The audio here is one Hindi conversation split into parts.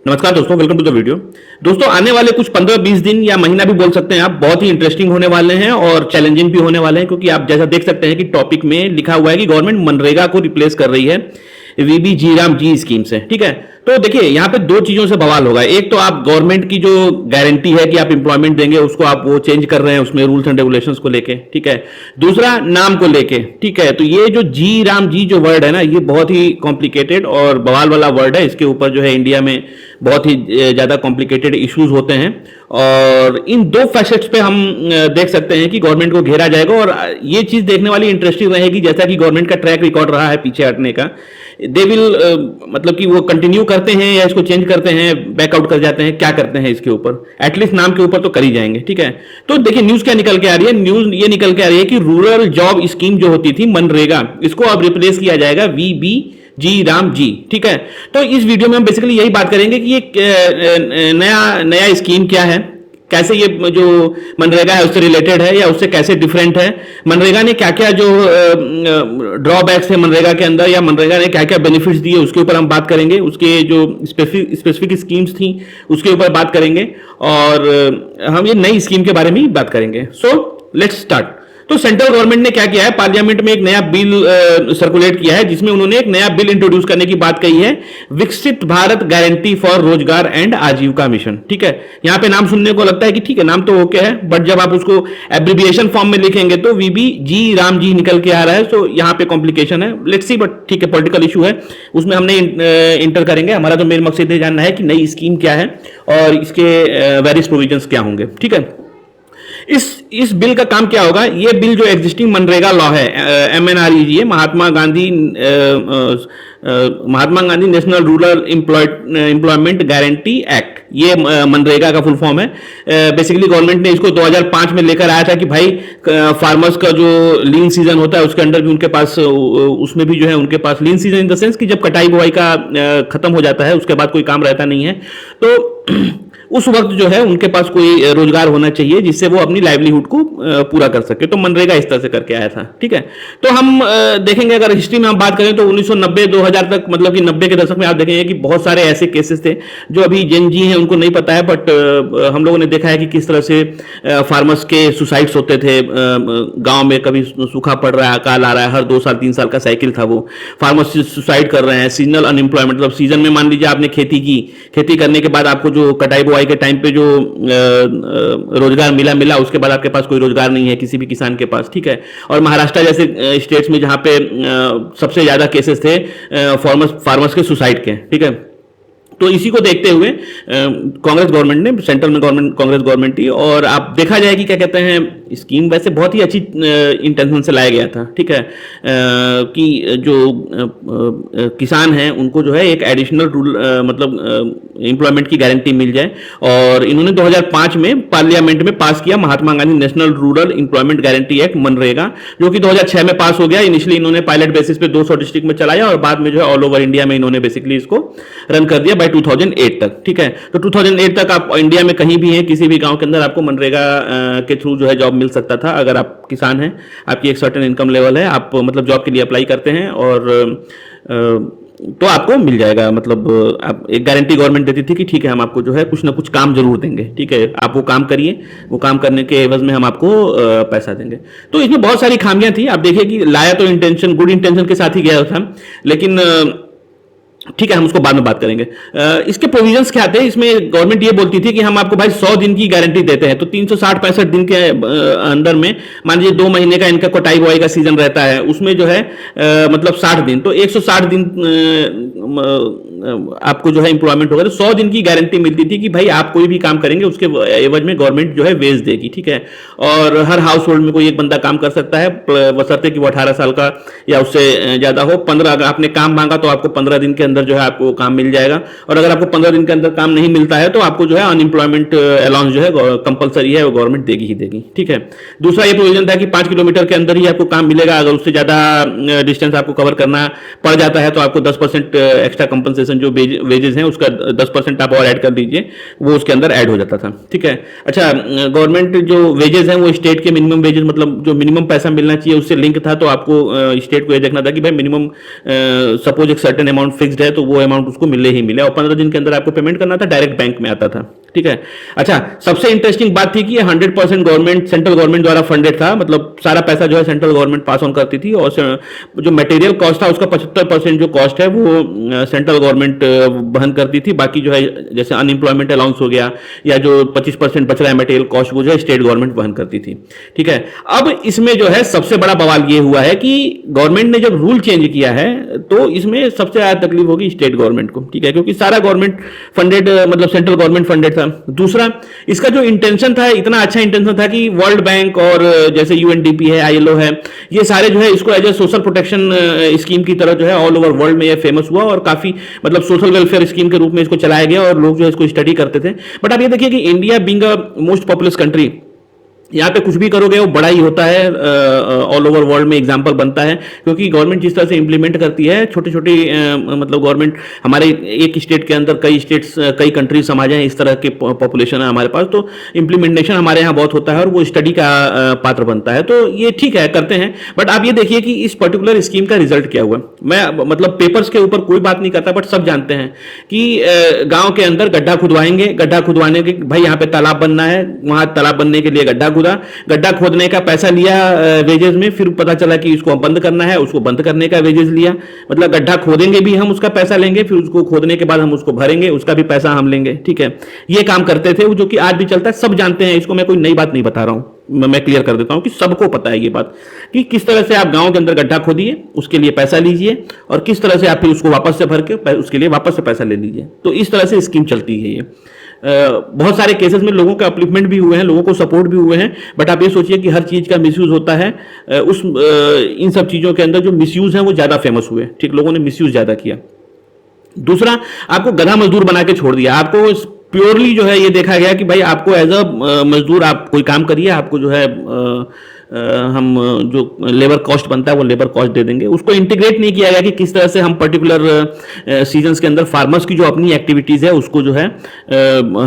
नमस्कार दोस्तों, वेलकम टू द वीडियो। दोस्तों, आने वाले कुछ 15-20 दिन या महीना भी बोल सकते हैं आप, बहुत ही इंटरेस्टिंग होने वाले हैं और चैलेंजिंग भी होने वाले हैं, क्योंकि आप जैसा देख सकते हैं कि टॉपिक में लिखा हुआ है कि गवर्नमेंट मनरेगा को रिप्लेस कर रही है वीबी जी राम जी स्कीम से। ठीक है, तो देखिए यहाँ पे दो चीजों से बवाल होगा। एक तो आप गवर्नमेंट की जो गारंटी है कि आप इंप्लॉयमेंट देंगे, उसको आप वो चेंज कर रहे हैं उसमें रूल्स एंड रेगुलेशंस को लेके। ठीक है, दूसरा नाम को लेके। ठीक है, तो ये जो जी राम जी जो वर्ड है ना, ये बहुत ही कॉम्प्लिकेटेड और बवाल वाला वर्ड है। इसके ऊपर जो है इंडिया में बहुत ही ज्यादा कॉम्प्लिकेटेड इश्यूज होते हैं और इन दो फैसेट्स पे हम देख सकते हैं कि गवर्नमेंट को घेरा जाएगा। और ये चीज देखने वाली इंटरेस्टिंग रहेगी, जैसा कि गवर्नमेंट का ट्रैक रिकॉर्ड रहा है पीछे हटने का। दे विल मतलब कि वो कंटिन्यू करते हैं या इसको चेंज करते हैं, बैकआउट कर जाते हैं, क्या करते हैं इसके ऊपर, एटलीस्ट नाम के ऊपर तो कर ही जाएंगे। ठीक है, तो देखिए न्यूज क्या निकल के आ रही है। न्यूज ये निकल के आ रही है कि रूरल जॉब स्कीम जो होती थी मनरेगा, इसको अब रिप्लेस किया जाएगा वीबी जी राम जी। ठीक है, तो इस वीडियो में हम बेसिकली यही बात करेंगे कि ये नया स्कीम क्या है, कैसे ये जो मनरेगा है उससे रिलेटेड है या उससे कैसे डिफरेंट है, मनरेगा ने क्या क्या जो ड्रॉबैक्स है मनरेगा के अंदर, या मनरेगा ने क्या क्या बेनिफिट्स दिए, उसके ऊपर हम बात करेंगे। उसके जो स्पेसिफिक स्कीम्स थी उसके ऊपर बात करेंगे और हम ये नई स्कीम के बारे में ही बात करेंगे। So let's start. तो सेंट्रल गवर्नमेंट ने क्या किया है, पार्लियामेंट में एक नया बिल सर्कुलेट किया है, जिसमें उन्होंने एक नया बिल इंट्रोड्यूस करने की बात कही है, विकसित भारत गारंटी फॉर रोजगार एंड आजीविका मिशन। ठीक है, यहां पे नाम सुनने को लगता है कि ठीक है नाम तो ओके है, बट जब आप उसको एब्रिविएशन फॉर्म में लिखेंगे तो वीबी जी राम जी निकल के आ रहा है। तो यहां पे कॉम्प्लिकेशन है, लेट्स सी, बट ठीक है, पॉलिटिकल इशू है, उसमें हम नहीं इंटर करेंगे। हमारा तो मेन मकसद ये जानना है कि नई स्कीम क्या है और इसके वेरियस प्रोविजंस क्या होंगे। ठीक है, इस बिल का काम क्या होगा। ये बिल जो एग्जिस्टिंग मनरेगा लॉ है, MNREGA, Mahatma Gandhi national rural employment guarantee act, ये मनरेगा का फुल फॉर्म है। बेसिकली गवर्नमेंट ने इसको 2005 में लेकर आया था कि भाई फार्मर्स का जो लीन सीजन होता है उसके अंदर भी उनके पास, उसमें भी जो है उनके पास लीन सीजन इन द सेंस कि जब कटाई बुआई का खत्म हो जाता है उसके बाद कोई काम रहता नहीं है, तो उस वक्त जो है उनके पास कोई रोजगार होना चाहिए जिससे वो अपनी लाइवलीहुड को पूरा कर सके। तो मनरेगा इस तरह से करके आया था। ठीक है, तो हम देखेंगे, अगर हिस्ट्री में हम बात करें तो 1990-2000 तक, मतलब कि 90 के दशक में आप देखेंगे कि बहुत सारे ऐसे केसेस थे जो अभी जेन जी हैं उनको नहीं पता है, बट हम लोगों ने देखा है कि किस तरह से फार्मर्स के सुसाइड्स होते थे। गाँव में कभी सूखा पड़ रहा है, अकाल आ रहा है, हर 2 साल 3 साल का साइकिल था वो। फार्मर्स सुसाइड कर रहे हैं। सीजनल अनएम्प्लॉयमेंट, मतलब सीजन में मान लीजिए आपने खेती की, खेती करने के बाद आपको जो कटाई बुआई के टाइम पे जो रोजगार मिला, उसके बाद आपके पास कोई रोजगार नहीं है किसी भी किसान के पास। ठीक है, और महाराष्ट्र जैसे स्टेट्स में जहां पे सबसे ज्यादा केसेस थे फार्मर्स के सुसाइड के। ठीक है, तो इसी को देखते हुए कांग्रेस गवर्नमेंट ने, सेंट्रल में कांग्रेस गवर्नमेंट थी, और आप देखा जाए कि क्या कहते हैं, स्कीम वैसे बहुत ही अच्छी इंटेंशन से लाया गया था। ठीक है, कि जो किसान हैं उनको जो है एक एडिशनल रूल, मतलब एम्प्लॉयमेंट की गारंटी मिल जाए। और इन्होंने 2005 में पार्लियामेंट में पास किया Mahatma Gandhi national rural employment guarantee act MNREGA, जो कि 2006 में पास हो गया। इनिशियली इन्होंने पायलट बेसिस पे 200 डिस्ट्रिक्ट में चलाया और बाद में जो है ऑल ओवर इंडिया में इन्होंने बेसिकली इसको रन कर दिया 2008 तक। ठीक है, तो 2008 तक आप इंडिया में कहीं भी हैं, किसी भी गांव के अंदर आपको मनरेगा के थ्रू जो है जॉब मिल सकता था। अगर आप किसान हैं, आपकी एक सर्टेन इनकम लेवल है, आप मतलब जॉब के लिए अप्लाई करते हैं और तो आपको मिल जाएगा। मतलब आप एक गारंटी गवर्नमेंट देती थी कि ठीक है हम आपको जो है कुछ ना कुछ काम जरूर देंगे। ठीक है, आप वो काम करिए, वो काम करने के एवज में हम आपको पैसा देंगे। तो इसमें बहुत सारी खामियां थी। आप देखिए कि लाया तो इंटेंशन, गुड इंटेंशन के साथ ही गया था, लेकिन ठीक है हम उसको बाद में बात करेंगे। इसके प्रोविजंस क्या थे, इसमें गवर्नमेंट ये बोलती थी कि हम आपको भाई 100 दिन की गारंटी देते हैं। तो 360-65 दिन के अंदर में मान लीजिए 2 महीने का इनका कटाई बुआई का सीजन रहता है, उसमें जो है मतलब 60 दिन, तो 160 दिन आपको जो है इंप्लॉयमेंट होगा। तो 100 दिन की गारंटी मिलती थी कि भाई आप कोई भी काम करेंगे उसके एवज में गवर्नमेंट जो है वेज देगी। ठीक है, और हर हाउस होल्ड में कोई एक बंदा काम कर सकता है, बशर्ते कि वो 18 साल का या उससे ज्यादा हो। 15 अगर आपने काम मांगा तो आपको 15 दिन के अंदर जो है आपको काम मिल जाएगा, और अगर आपको 15 दिन के अंदर काम नहीं मिलता है तो आपको जो है अनएम्प्लॉयमेंट अलाउंस जो है कंपलसरी है, वो गवर्नमेंट देगी ही देगी। ठीक है, दूसरा ये प्रोविजन था कि 5 किलोमीटर के अंदर ही आपको काम मिलेगा। अगर उससे ज्यादा डिस्टेंस आपको कवर करना पड़ जाता है तो आपको 10% एक्स्ट्रा कंपनसेशन कंपनसेशन जो वेजेस हैं उसका 10% आप और ऐड कर दीजिए, वो उसके अंदर ऐड हो जाता था। ठीक है। अच्छा, गवर्नमेंट जो वेजेस हैं वो स्टेट के मिनिमम वेजेस, मतलब जो मिनिमम पैसा मिलना चाहिए उससे लिंक था। तो आपको स्टेट को ये देखना था कि भाई मिनिमम सपोज एक सर्टेन अमाउंट फिक्स्ड है तो वो अमाउंट उसको मिले ही मिले, और 15 दिन के अंदर आपको पेमेंट करना था, डायरेक्ट बैंक में आता था। ठीक है। अच्छा, सबसे इंटरेस्टिंग बात थी कि ये 100% गवर्नमेंट, सेंट्रल गवर्नमेंट द्वारा फंडेड था, मतलब सारा पैसा जो है सेंट्रल गवर्नमेंट पास ऑन करती थी, और जो मटेरियल कॉस्ट था उसका 75% जो कॉस्ट है वो सेंट्रल गवर्नमेंट वहन करती थी। बाकी जो है जैसे अनएम्प्लॉयमेंट अलाउंस हो गया या जो 25% बच रहा है मटेरियल कॉस्ट, वो जो है स्टेट गवर्नमेंट वहन करती थी। ठीक है। अब इसमें जो है सबसे बड़ा बवाल ये हुआ है कि गवर्नमेंट ने जब रूल चेंज किया है तो इसमें सबसे ज्यादा तकलीफ होगी स्टेट गवर्नमेंट को। ठीक है, क्योंकि सारा गवर्नमेंट फंडेड, मतलब सेंट्रल गवर्नमेंट फंडेड था। दूसरा, इसका जो इंटेंशन था, इतना अच्छा इंटेंशन था कि वर्ल्ड बैंक और जैसे यूएनडीपी है, आईएलओ है, ये सारे जो है इसको as a social protection scheme की तरह जो है ऑल ओवर वर्ल्ड में ये फेमस हुआ, और काफी मतलब सोशल वेलफेयर स्कीम के रूप में इसको चलाया गया और लोग जो है इसको स्टडी करते थे। बट आप ये देखिए कि India being a most populous country, यहाँ पे कुछ भी करोगे वो बड़ा ही होता है, ऑल ओवर वर्ल्ड में एग्जांपल बनता है, क्योंकि गवर्नमेंट जिस तरह से इंप्लीमेंट करती है, छोटी छोटी मतलब गवर्नमेंट, हमारे एक स्टेट के अंदर कई स्टेट्स, कई कंट्रीज समाज हैं, इस तरह के पॉपुलेशन है हमारे पास, तो इंप्लीमेंटेशन हमारे यहाँ बहुत होता है और वो स्टडी का पात्र बनता है। तो ये ठीक है, करते हैं। बट आप ये देखिए कि इस पर्टिकुलर स्कीम का रिजल्ट क्या हुआ। मैं मतलब पेपर्स के ऊपर कोई बात नहीं करता, बट सब जानते हैं कि गाँव के अंदर गड्ढा खुदवाएंगे, गड्ढा खुदवाने के भाई यहाँ पे तालाब बनना है, वहां तालाब बनने के लिए गड्ढा खोदने का पैसा लिया वेजेस में, फिर पता चला कि इसको बंद करना है, उसको बंद करने का वेजेस लिया, मतलब गड्ढा खोदेंगे भी हम, उसका पैसा लेंगे, फिर उसको खोदने के बाद हम उसको भरेंगे, उसका भी पैसा हम लेंगे। ठीक है, ये काम करते थे, जो कि आज भी चलता है, सब जानते हैं इसको, मैं कोई नई बात नहीं बता रहा हूं, मैं क्लियर कर देता हूं कि सबको पता है ये बात कि किस तरह से आप गांव के अंदर गड्ढा खोदिए, उसके लिए पैसा लीजिए, और किस तरह से आप फिर उसको वापस से भर के उसके लिए वापस से पैसा ले लीजिए। तो इस तरह से स्कीम चलती है ये। बहुत सारे केसेस में लोगों के अपलिफ्टमेंट भी हुए हैं, लोगों को सपोर्ट भी हुए हैं, बट आप ये सोचिए कि हर चीज का मिसयूज होता है। इन सब चीजों के अंदर जो मिसयूज है वो ज्यादा फेमस हुए। ठीक, लोगों ने मिसयूज ज्यादा किया। दूसरा, आपको गधा मजदूर बना के छोड़ दिया। आपको प्योरली जो है ये देखा गया कि भाई आपको एज अ मजदूर आप कोई काम करिए, आपको जो है हम जो लेबर कॉस्ट बनता है वो लेबर कॉस्ट दे देंगे। उसको इंटीग्रेट नहीं किया गया कि किस तरह से हम पर्टिकुलर सीजन्स के अंदर फार्मर्स की जो अपनी एक्टिविटीज है उसको जो है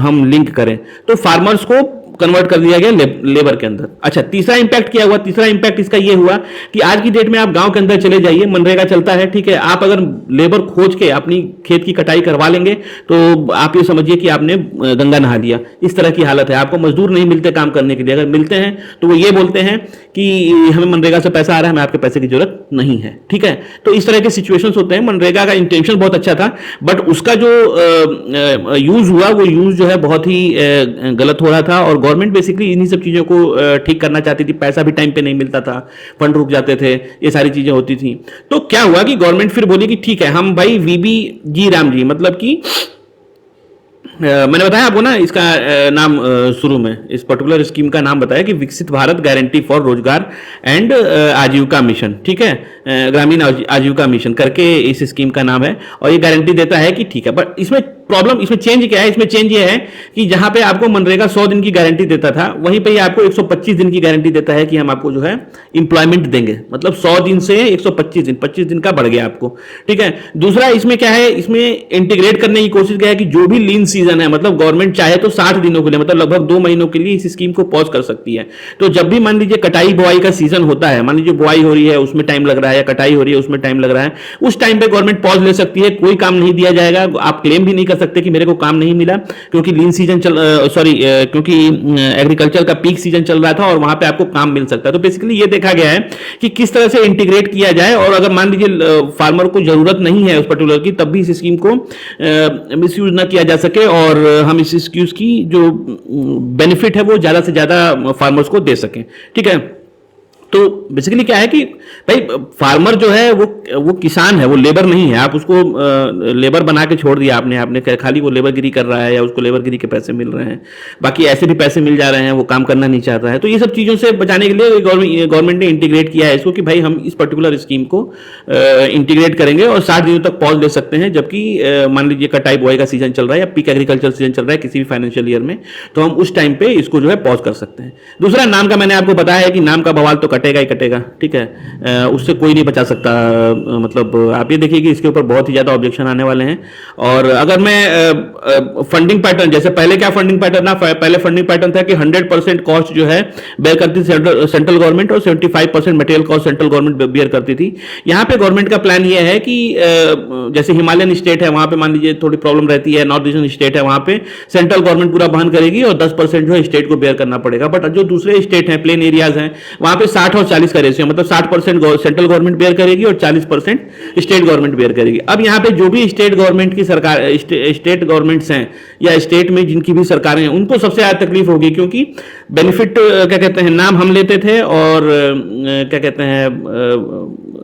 हम लिंक करें। तो फार्मर्स को कन्वर्ट कर दिया गया लेबर के अंदर। अच्छा, तीसरा इंपैक्ट क्या हुआ? तीसरा इंपैक्ट इसका ये हुआ कि आज की डेट में आप गांव के अंदर चले जाइए, मनरेगा चलता है, ठीक है, आप अगर लेबर खोज के अपनी खेत की कटाई करवा लेंगे तो आप ये समझिए कि आपने गंगा नहा लिया। इस तरह की हालत है। आपको मजदूर नहीं मिलते काम करने के लिए, अगर मिलते हैं तो वो ये बोलते हैं कि हमें मनरेगा से पैसा आ रहा है, हमें आपके पैसे की जरूरत नहीं है। ठीक है, तो इस तरह के सिचुएशंस होते हैं। मनरेगा का इंटेंशन बहुत अच्छा था, बट उसका जो यूज हुआ वो यूज जो है बहुत ही गलत हो रहा था, और गवर्नमेंट बेसिकली इन्हीं सब चीजों को ठीक करना चाहती थी। पैसा भी टाइम पे नहीं मिलता था, फंड रुक जाते थे, ये सारी चीजें होती थी। तो क्या हुआ कि गवर्नमेंट फिर बोली कि ठीक है, हम भाई वीबी जी राम जी, मतलब कि मैंने बताया आपको ना इसका नाम शुरू में, इस पर्टिकुलर स्कीम का नाम बताया कि विकसित भारत गारंटी फॉर रोजगार एंड आजीविका मिशन। ठीक है, ग्रामीण आजीविका मिशन करके इस स्कीम का नाम है, और ये गारंटी देता है कि ठीक है। बट इसमें प्रॉब्लम, इसमें चेंज क्या है? इसमें चेंज ये है कि जहां पे आपको मनरेगा 100 दिन की गारंटी देता था, वहीं पे आपको 125 दिन की गारंटी देता है कि हम आपको जो है इंप्लॉयमेंट देंगे। मतलब 100 दिन से 125 दिन, 25 दिन का बढ़ गया आपको। ठीक है। दूसरा इसमें क्या है, इसमें इंटीग्रेट करने की कोशिश किया है कि जो भी लीन सीजन है, मतलब गवर्नमेंट चाहे तो 60 दिनों के लिए, मतलब लगभग 2 महीनों के लिए इस स्कीम को पॉज कर सकती है। तो जब भी मान लीजिए कटाई बुआई का सीजन होता है, मान लीजिए बुआई हो रही है उसमें टाइम लग रहा है, या कटाई हो रही है उसमें टाइम लग रहा है, उस टाइम पे गवर्नमेंट पॉज ले सकती है, कोई काम नहीं दिया जाएगा। आप क्लेम भी नहीं कर सकते कि मेरे को काम नहीं मिला, क्योंकि लीन सीजन क्योंकि एग्रीकल्चर का पीक सीजन चल रहा था और वहां पे आपको काम मिल सकता है। तो बेसिकली ये देखा गया है कि किस तरह से इंटीग्रेट किया जाए, और अगर मान लीजिए फार्मर को जरूरत नहीं है उस पर्टिकुलर की, तब भी इस स्कीम को मिसयूज ना किया जा सके, और हम इस स्कीम की जो बेनिफिट है वो ज्यादा से ज्यादा फार्मर्स को दे सकें। ठीक है। तो बेसिकली क्या है कि भाई फार्मर जो है वो किसान है, वो लेबर नहीं है। आप उसको लेबर बना के छोड़ दिया आपने खाली वो लेबरगिरी कर रहा है, या उसको लेबरगिरी के पैसे मिल रहे हैं, बाकी ऐसे भी पैसे मिल जा रहे हैं, वो काम करना नहीं चाहता है। तो ये सब चीज़ों से बचाने के लिए गवर्नमेंट ने इंटीग्रेट किया है इसको कि भाई हम इस पर्टिकुलर स्कीम को इंटीग्रेट करेंगे और 60 दिनों तक पॉज ले सकते हैं। जबकि मान लीजिए कटाई बुआई का सीजन चल रहा है या पीक एग्रीकल्चर सीजन चल रहा है किसी भी फाइनेंशियल ईयर में, तो हम उस टाइम पे इसको जो है पॉज कर सकते हैं। दूसरा, नाम का मैंने आपको बताया है कि नाम का बवाल तो कटेगा ही कटेगा, ठीक है। उससे कोई नहीं बचा सकता। मतलब आप ये देखिए कि इसके ऊपर बहुत ही ज़्यादा ऑब्जेक्शन आने वाले हैं। और अगर मैं फंडिंग पैटर्न, जैसे पहले क्या फंडिंग पैटर्न था, पहले फंडिंग पैटर्न था कि 100% कॉस्ट जो है बेयर करती थी सेंट्रल गवर्नमेंट और 75% material cost central government bear करती थी। यहाँ पे गवर्नमेंट का प्लान ये है कि जैसे हिमालयन स्टेट है वहां पे मान लीजिए थोड़ी प्रॉब्लम रहती है, नॉर्थ ईस्टर्न स्टेट है वहां पे सेंट्रल गवर्नमेंट पूरा वहन करेगी और 10% जो है स्टेट को बेयर करना पड़ेगा। बट जो दूसरे स्टेट हैं, प्लेन एरियाज हैं, वहां पे 60 और 40 का रेशियो, मतलब 60% सेंट्रल गवर्नमेंट बेयर करेगी और 40% स्टेट गवर्नमेंट बेयर करेगी। अब यहाँ पे जो भी स्टेट गवर्नमेंट की सरकार, स्टेट गवर्नमेंट्स हैं या स्टेट में जिनकी भी सरकारें हैं, उनको सबसे ज्यादा तकलीफ होगी, क्योंकि बेनिफिट क्या कहते हैं, नाम हम लेते थे और क्या कहते हैं,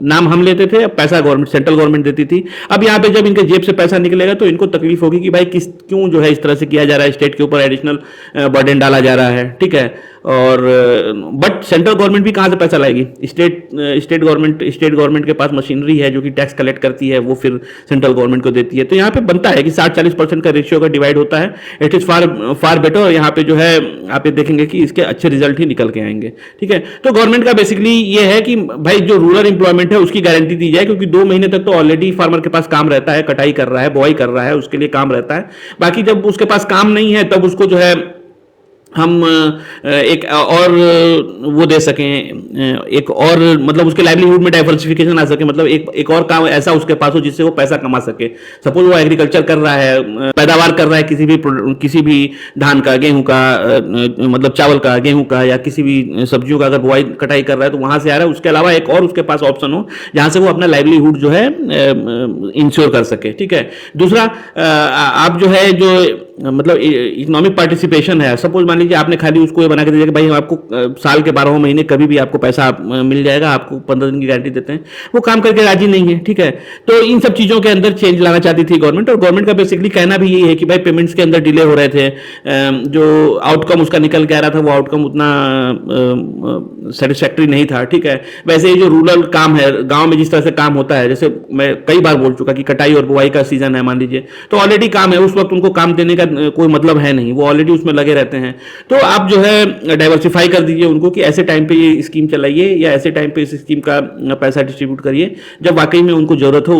नाम हम लेते थे, पैसा गवर्नमेंट, सेंट्रल गवर्नमेंट देती थी। अब यहाँ पे जब इनके जेब से पैसा निकलेगा तो इनको तकलीफ होगी कि भाई क्यों जो है इस तरह से किया जा रहा है, स्टेट के ऊपर एडिशनल बर्डन डाला जा रहा है, ठीक है। और बट सेंट्रल गवर्नमेंट भी कहाँ से पैसा लाएगी? स्टेट गवर्नमेंट के पास मशीनरी है जो कि टैक्स कलेक्ट करती है, वो फिर सेंट्रल गवर्नमेंट को देती है। तो यहाँ पे बनता है कि 60-40% का रेशियो का डिवाइड होता है। It is far better. और यहाँ पे जो है आप ये देखेंगे कि इसके अच्छे रिजल्ट ही निकल के आएंगे, ठीक है। तो गवर्नमेंट का बेसिकली ये है कि भाई जो रूरल एम्प्लॉयमेंट है उसकी गारंटी दी जाए, क्योंकि 2 महीने तक तो ऑलरेडी फार्मर के पास काम रहता है, कटाई कर रहा है, बुआई कर रहा है, उसके लिए काम रहता है। बाकी जब उसके पास काम नहीं है तब उसको जो है हम एक और वो दे सकें, एक और मतलब उसके लाइवलीहुड में डाइवर्सिफिकेशन आ सके, मतलब एक और काम ऐसा उसके पास हो जिससे वो पैसा कमा सके। सपोज वो एग्रीकल्चर कर रहा है, पैदावार कर रहा है किसी भी धान का, गेहूं का, मतलब चावल का, गेहूं का, या किसी भी सब्जियों का अगर बुआई कटाई कर रहा है तो वहां से आ रहा है। उसके अलावा एक और उसके पास ऑप्शन हो जहां से वो अपना लाइवलीहुड जो है इंश्योर कर सके, ठीक है। दूसरा, आप जो है जो मतलब इकोनॉमिक पार्टिसिपेशन है, सपोज मान लीजिए आपने खाली उसको ये बना के दिया कि भाई हम आपको साल के 12 महीने कभी भी आपको पैसा मिल जाएगा, आपको 15 दिन की गारंटी देते हैं, वो काम करके राजी नहीं है, ठीक है। तो इन सब चीज़ों के अंदर चेंज लाना चाहती थी गवर्नमेंट। और गवर्नमेंट का बेसिकली कहना भी यही है कि भाई पेमेंट्स के अंदर डिले हो रहे थे, जो आउटकम उसका निकल के आ रहा था वो आउटकम उतना सेटिस्फैक्ट्री नहीं था, ठीक है। वैसे ही जो रूरल काम है, गाँव में जिस तरह से काम होता है, जैसे मैं कई बार बोल चुका कि कटाई और बुआई का सीजन है मान लीजिए, तो ऑलरेडी काम है, उस वक्त उनको काम देने का कोई मतलब है नहीं, वो ऑलरेडी उसमें लगे रहते हैं। तो आप जो है डाइवर्सिफाई कर दीजिए उनको कि ऐसे टाइम पे ये स्कीम चलाइए या ऐसे टाइम पे इस स्कीम का पैसा डिस्ट्रीब्यूट करिए जब वाकई में उनको जरूरत हो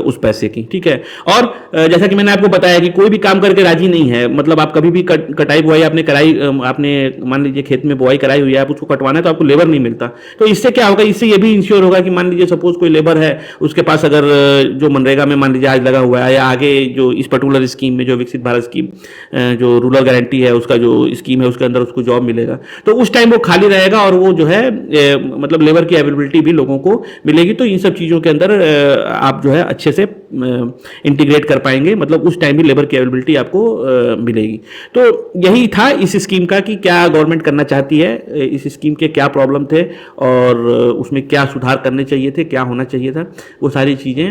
उस पैसे की, ठीक है। और जैसा कि मैंने आपको बताया कि कोई भी काम करके राजी नहीं है, मतलब आप कभी भी कटाई बुआई आपने कराई, आपने मान लीजिए खेत में बुआई कराई हुई है, आप उसको कटवाना है तो आपको लेबर नहीं मिलता। तो इससे क्या होगा, इससे ये भी इंश्योर होगा कि मान लीजिए सपोज कोई लेबर है, उसके पास अगर जो मनरेगा में मान लीजिए आज लगा हुआ है या आगे जो इस पर्टिकुलर स्कीम में जो विकसित भारत स्कीम जो रूरल गारंटी है उसका जो स्कीम है उसके अंदर उसको जॉब मिलेगा, तो उस टाइम वो खाली रहेगा और वो जो है मतलब लेबर की अवेलेबिलिटी भी लोगों को मिलेगी। तो इन सब चीज़ों के अंदर आप जो है अच्छे से इंटीग्रेट कर पाएंगे, मतलब उस टाइम भी लेबर की अवेलेबिलिटी आपको मिलेगी। तो यही था इस स्कीम का कि क्या गवर्नमेंट करना चाहती है, इस स्कीम के क्या प्रॉब्लम थे और उसमें क्या सुधार करने चाहिए थे, क्या होना चाहिए था, वो सारी चीज़ें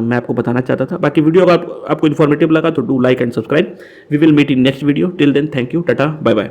मैं आपको बताना चाहता था। बाकी वीडियो अगर आपको इन्फॉर्मेटिव लगा तो do like and subscribe. We will meet in next video. Till then thank you, tata, bye bye.